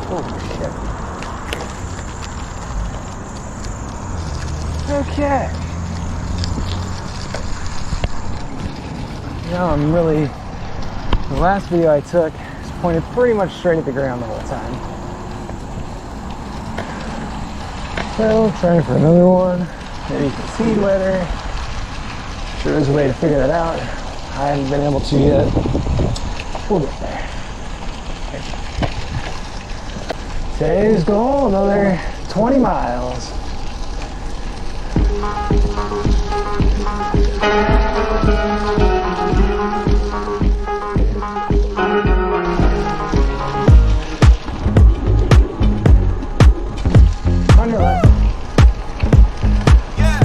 Oh shit. Okay. Now I'm really, the last video I took is pointed pretty much straight at the ground the whole time. So, trying for another one. Maybe you can see better. Sure there's a way to figure that out. I haven't been able to yet. We'll get there. Today's goal, another 20 miles. On your left. Yeah.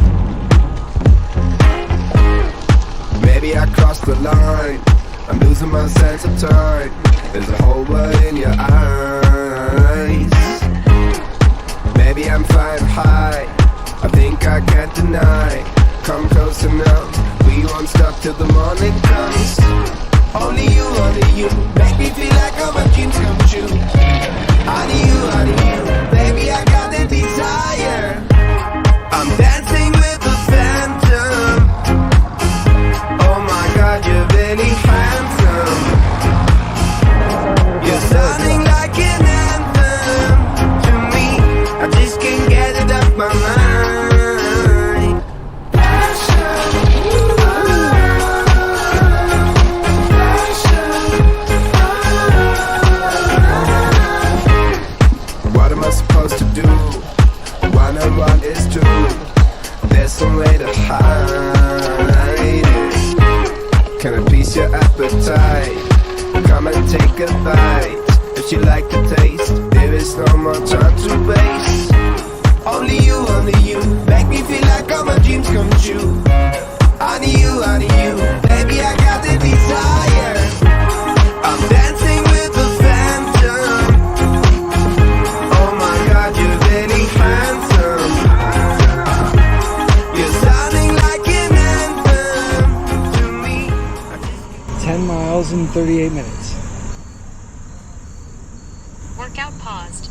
Maybe I crossed the line. I'm losing my sense of time. There's a whole world in your eyes. Maybe I'm flying high. I think I can't deny. Come close enough. We won't stop till the morning comes. Only you. Make me feel like all my dreams come true. Only you. Baby, I got that desire. I'm dancing with the phantom. Oh my God, you're really handsome. You're sounding like an anthem to me. I just can't get it off my mind. What am I supposed to do? One on one is two. There's some way to hide it. Can I please your appetite? Come and take a bite. If you like the taste, there is no more time to waste. Only you. Make me feel like all my dreams come true. Only you. Baby, I got the desire. I'm dancing with the phantom. Oh my God, you're really handsome. You're sounding like an anthem to me. 10 miles in 38 minutes. Workout paused.